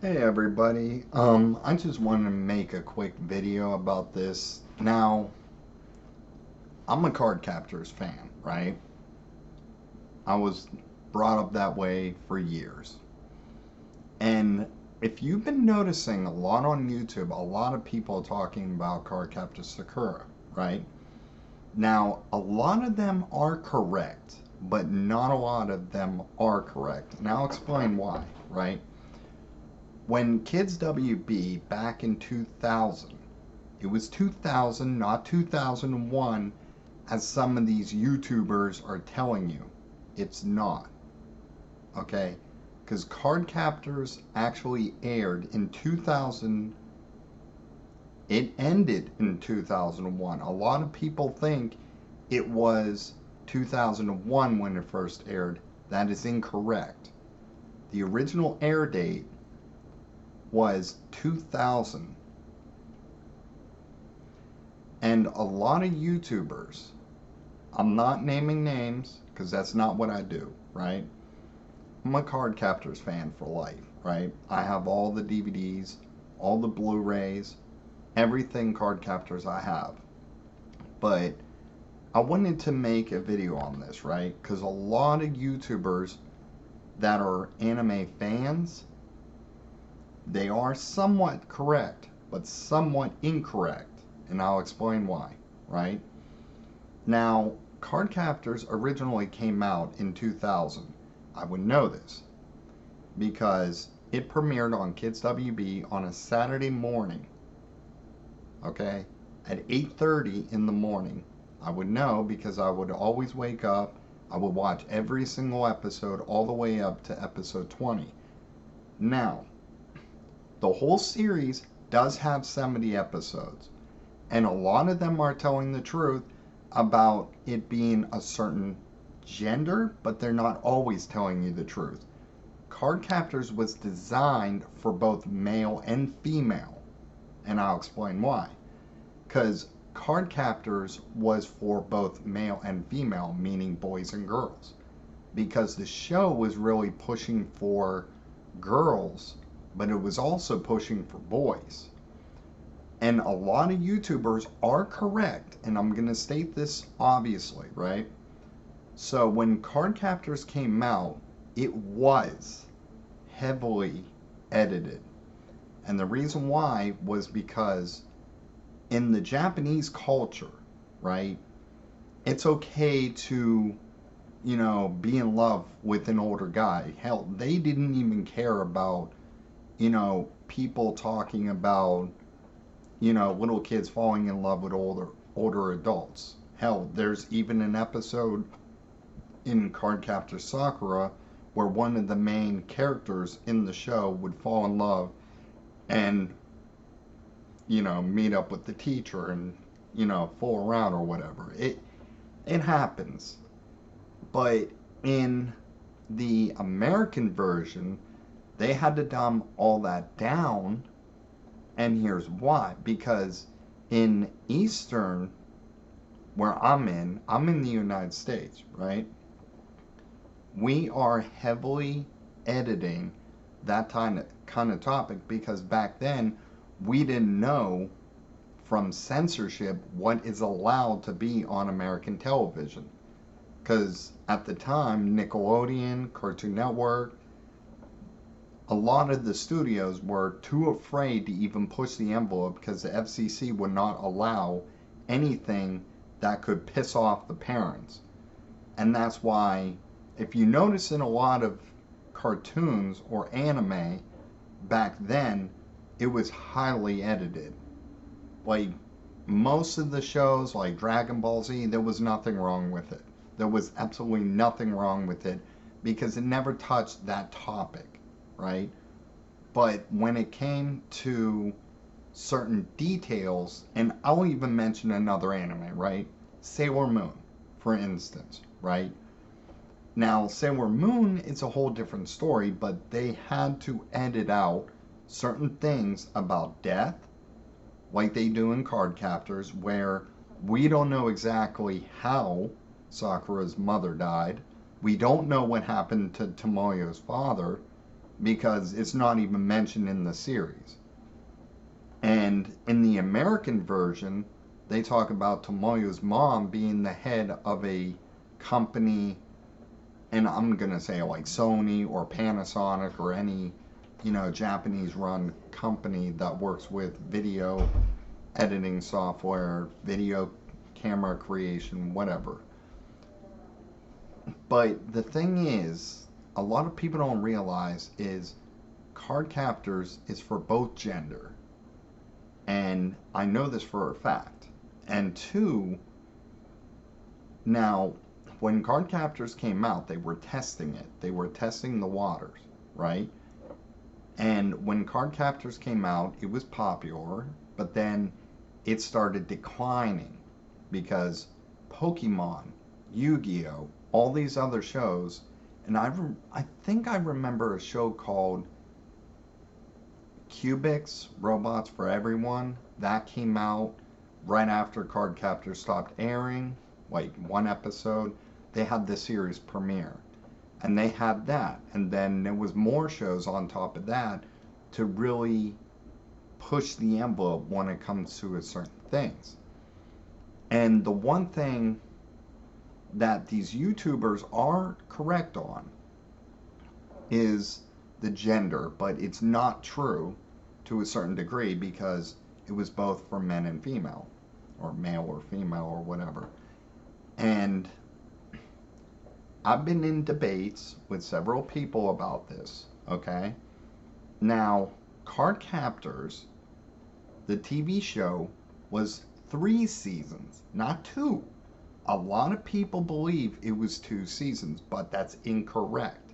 Hey everybody, I just wanted to make a quick video about this. Now, I'm a Card Captors fan, right? I was brought up that way for years. And if you've been noticing a lot on YouTube, a lot of people talking about Card Captors Sakura, right? Now, a lot of them are correct, but not a lot of them are correct. And I'll explain why, right? When Kids WB back in 2000, it was 2000, not 2001, as some of these YouTubers are telling you. It's not. Okay? Because Card Captors actually aired in 2000. It ended in 2001. A lot of people think it was 2001 when it first aired. That is incorrect. The original air date was 2000. And a lot of YouTubers, I'm not naming names because that's not what I do, right? I'm a Card Captors fan for life, right? I have all the DVDs, all the Blu-rays, everything Card Captors I have. But I wanted to make a video on this, right? Because a lot of YouTubers that are anime fans, they are somewhat correct, but somewhat incorrect. And I'll explain why, right? Now, Card Captors originally came out in 2000. I would know this because it premiered on Kids WB on a Saturday morning, okay, at 8:30 in the morning. I would know because I would always wake up. I would watch every single episode all the way up to episode 20. Now, the whole series does have 70 episodes, and a lot of them are telling the truth about it being a certain gender, but they're not always telling you the truth. Card Captors was designed for both male and female, and I'll explain why. Because Card Captors was for both male and female, meaning boys and girls. Because the show was really pushing for girls, but it was also pushing for boys. And a lot of YouTubers are correct, and I'm going to state this obviously, right? So when Card Captors came out, it was heavily edited. And the reason why was because in the Japanese culture, right, it's okay to, be in love with an older guy. Hell, they didn't even care about, people talking about, little kids falling in love with older adults. Hell, there's even an episode in Cardcaptor Sakura where one of the main characters in the show would fall in love and meet up with the teacher and fool around or whatever. It happens. But in the American version, they had to dumb all that down, and here's why. Because in Eastern, where I'm in the United States, right? We are heavily editing that kind of topic because back then we didn't know from censorship what is allowed to be on American television. Because at the time, Nickelodeon, Cartoon Network, a lot of the studios were too afraid to even push the envelope because the FCC would not allow anything that could piss off the parents. And that's why, if you notice in a lot of cartoons or anime back then, it was highly edited. Like most of the shows, like Dragon Ball Z, there was nothing wrong with it. There was absolutely nothing wrong with it because it never touched that topic, right? But when it came to certain details, and I'll even mention another anime, right? Sailor Moon, for instance, right? Now, Sailor Moon is a whole different story, but they had to edit out certain things about death, like they do in Card Captors, where we don't know exactly how Sakura's mother died. We don't know what happened to Tomoyo's father. because it's not even mentioned in the series. And in the American version, they talk about Tomoyo's mom being the head of a company, and I'm going to say like Sony or Panasonic or any, Japanese run company that works with video editing software, video camera creation, whatever. But the thing is, a lot of people don't realize is card captors is for both gender. And I know this for a fact. And two, now, when card captors came out, they were testing it. They were testing the waters, right? And when card captors came out, it was popular, but then it started declining because Pokemon, Yu-Gi-Oh, all these other shows, and I think I remember a show called Cubics, Robots for Everyone, that came out right after Card Captors stopped airing, like one episode. They had the series premiere, and they had that, and then there was more shows on top of that to really push the envelope when it comes to certain things. And the one thing that these YouTubers are correct on is the gender, but it's not true to a certain degree because it was both for men and female, or male or female or whatever. And I've been in debates with several people about this, okay? Now, Card Captors, the TV show, was 3 seasons, not 2. A lot of people believe it was 2 seasons, but that's incorrect.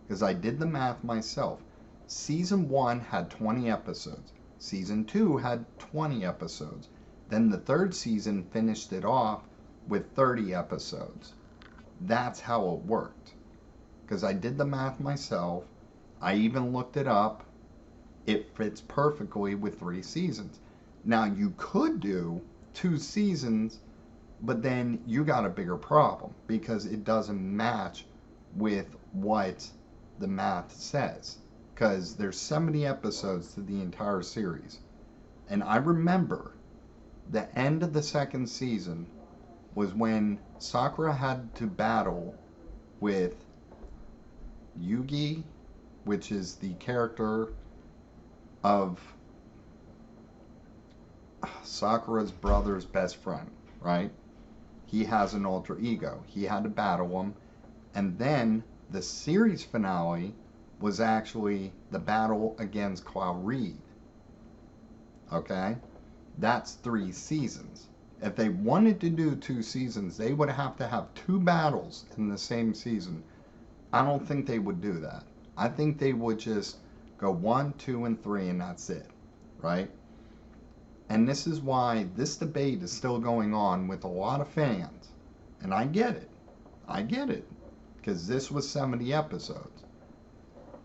Because I did the math myself. Season 1 had 20 episodes. Season 2 had 20 episodes. Then the 3rd season finished it off with 30 episodes. That's how it worked. Because I did the math myself. I even looked it up. It fits perfectly with 3 seasons. Now, you could do 2 seasons, but then you got a bigger problem because it doesn't match with what the math says. Because there's 70 episodes to the entire series. And I remember the end of the 2nd season was when Sakura had to battle with Yugi, which is the character of Sakura's brother's best friend, right? He has an alter ego. He had to battle him. And then the series finale was actually the battle against Cloud Reed. Okay? That's 3 seasons. If they wanted to do 2 seasons, they would have to have 2 battles in the same season. I don't think they would do that. I think they would just go 1, 2, and 3, and that's it. Right? And this is why this debate is still going on with a lot of fans. And I get it. I get it. Because this was 70 episodes.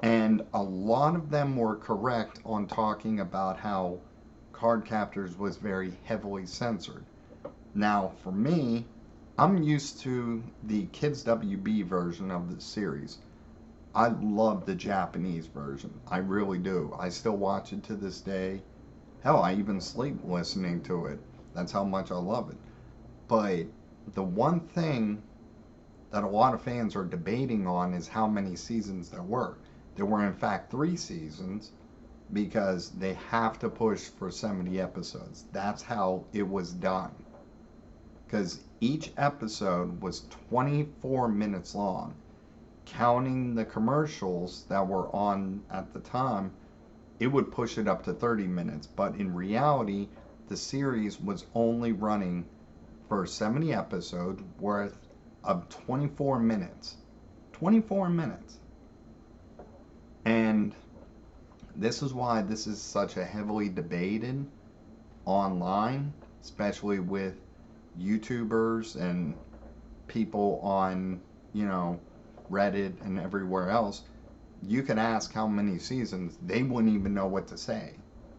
And a lot of them were correct on talking about how Card Captors was very heavily censored. Now, for me, I'm used to the Kids WB version of the series. I love the Japanese version. I really do. I still watch it to this day. Hell, I even sleep listening to it. That's how much I love it. But the one thing that a lot of fans are debating on is how many seasons there were. There were in fact 3 seasons because they have to push for 70 episodes. That's how it was done. Because each episode was 24 minutes long. Counting the commercials that were on at the time, it would push it up to 30 minutes. But in reality, the series was only running for 70 episodes worth of 24 minutes. 24 minutes. And this is why this is such a heavily debated online, especially with YouTubers and people on, Reddit and everywhere else. You could ask how many seasons, they wouldn't even know what to say.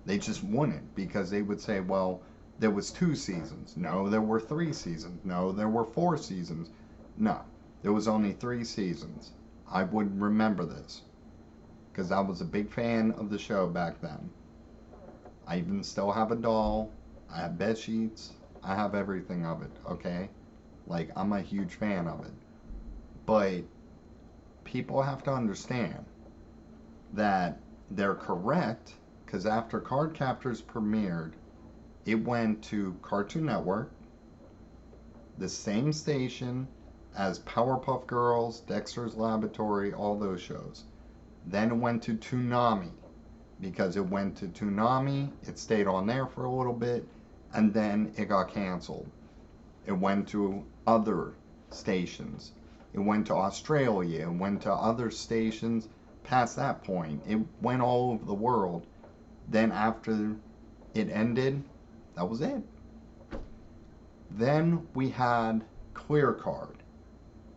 They just wouldn't, because they would say, well, there was 2 seasons. No, there were 3 seasons. No, there were 4 seasons. No, there was only 3 seasons. I would remember this. because I was a big fan of the show back then. I even still have a doll. I have bed sheets. I have everything of it, okay? Like, I'm a huge fan of it. But people have to understand that they're correct, because after Card Captors premiered, it went to Cartoon Network, the same station as Powerpuff Girls, Dexter's Laboratory, all those shows. Then it went to Toonami, because it went to Toonami, it stayed on there for a little bit, and then it got canceled. It went to other stations. It went to Australia, it went to other stations past that point. It went all over the world. Then after it ended, that was it. Then we had Clear Card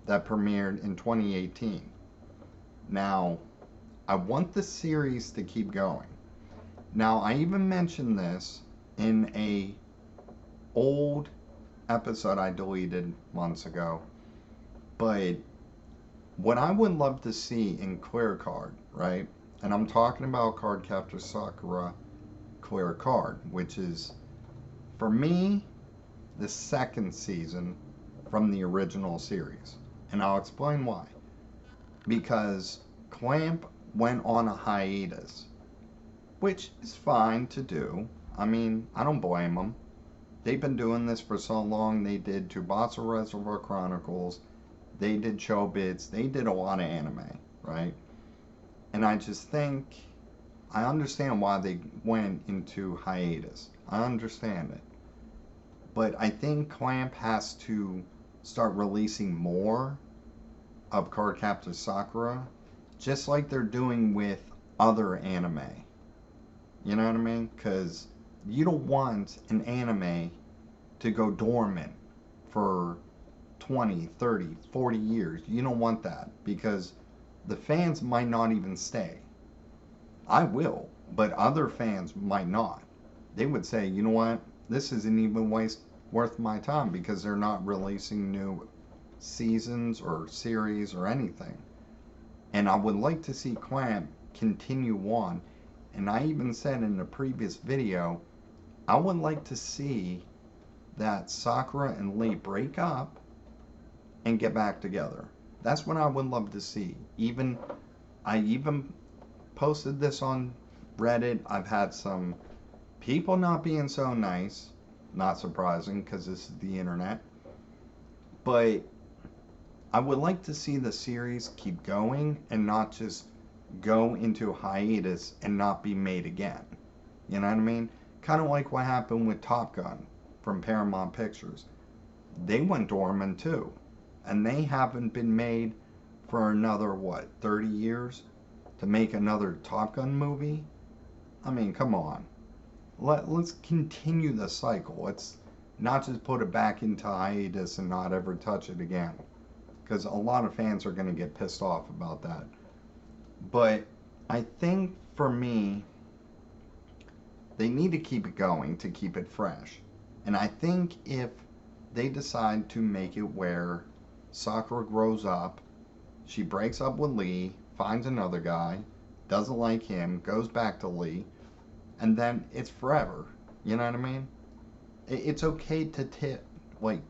that premiered in 2018. Now, I want the series to keep going. Now, I even mentioned this in a old episode I deleted months ago, but what I would love to see in Clear Card, right? And I'm talking about Cardcaptor Sakura Clear Card, which is, for me, the second season from the original series. And I'll explain why. Because Clamp went on a hiatus, which is fine to do. I mean, I don't blame them. They've been doing this for so long. They did Tsubasa Reservoir Chronicles, they did Chobits, they did a lot of anime, right? And I just think, I understand why they went into hiatus. I understand it. But I think Clamp has to start releasing more of Cardcaptor Sakura, just like they're doing with other anime. You know what I mean? Because you don't want an anime to go dormant for 20, 30, 40 years. You don't want that, because the fans might not even stay. I will, but other fans might not. They would say, you know what, this isn't even worth my time, because they're not releasing new seasons or series or anything. And I would like to see Clamp continue on. And I even said in the previous video, I would like to see that Sakura and Lee break up and get back together. That's what I would love to see. I even posted this on Reddit. I've had some people not being so nice. Not surprising, because this is the internet. But I would like to see the series keep going and not just go into hiatus and not be made again. You know what I mean? Kind of like what happened with Top Gun from Paramount Pictures. They went dormant too. And they haven't been made for another, what, 30 years? To make another Top Gun movie? I mean, come on. Let's continue the cycle. Let's not just put it back into hiatus and not ever touch it again. Because a lot of fans are going to get pissed off about that. But I think for me, they need to keep it going to keep it fresh. And I think if they decide to make it where Sakura grows up, she breaks up with Lee, finds another guy, doesn't like him, goes back to Lee, and then it's forever. You know what I mean? It's okay to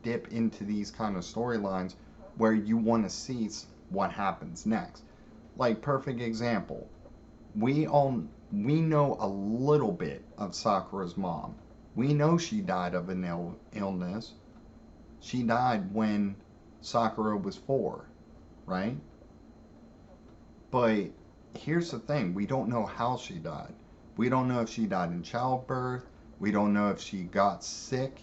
dip into these kind of storylines where you want to see what happens next. Like, perfect example, we know a little bit of Sakura's mom. We know she died of an illness. She died when Sakura was 4, right? But here's the thing, we don't know how she died. We don't know if she died in childbirth. We don't know if she got sick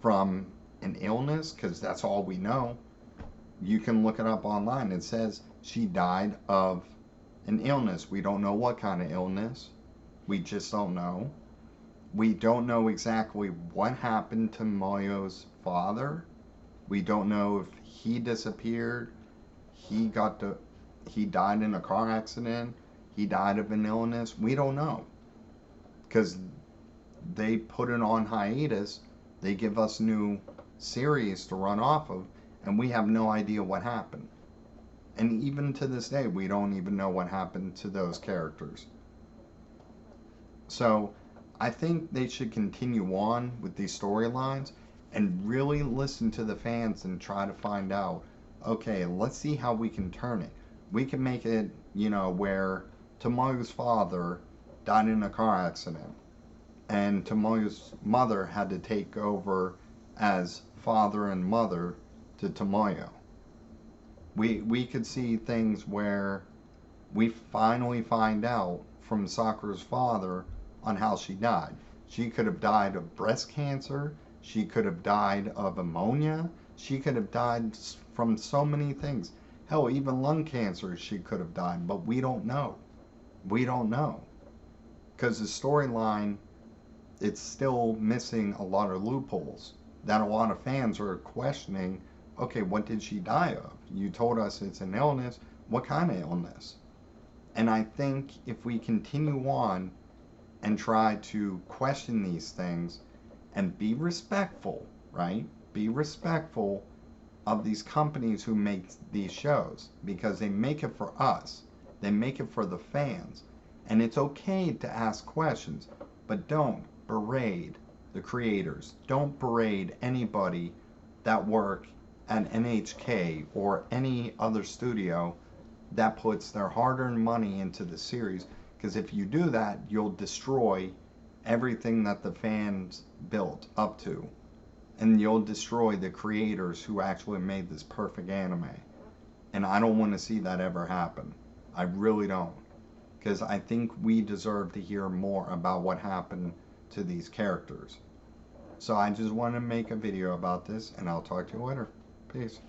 from an illness, because that's all we know. You can look it up online. It says she died of an illness. We don't know what kind of illness. We just don't know. We don't know exactly what happened to Moyo's father. We don't know if he disappeared. He died in a car accident. He died of an illness. We don't know. Because they put it on hiatus. They give us new series to run off of, and we have no idea what happened. And even to this day, we don't even know what happened to those characters. So I think they should continue on with these storylines and really listen to the fans and try to find out, okay, let's see how we can turn it. We can make it, where Tomoyo's father died in a car accident and Tomoyo's mother had to take over as father and mother to Tomoyo. We could see things where we finally find out from Sakura's father on how she died. She could have died of breast cancer. She could have died of pneumonia. She could have died from so many things. Hell, even lung cancer she could have died, but we don't know. We don't know. Because the storyline, it's still missing a lot of loopholes that a lot of fans are questioning. Okay, what did she die of? You told us it's an illness. What kind of illness? And I think if we continue on and try to question these things and be respectful, right? Be respectful of these companies who make these shows, because they make it for us. They make it for the fans. And it's okay to ask questions, but don't berate the creators. Don't berate anybody that work at NHK or any other studio that puts their hard-earned money into the series, because if you do that, you'll destroy everything that the fans built up to, and you'll destroy the creators who actually made this perfect anime. And I don't want to see that ever happen. I really don't, because I think we deserve to hear more about what happened to these characters. So I just want to make a video about this, and I'll talk to you later. Peace.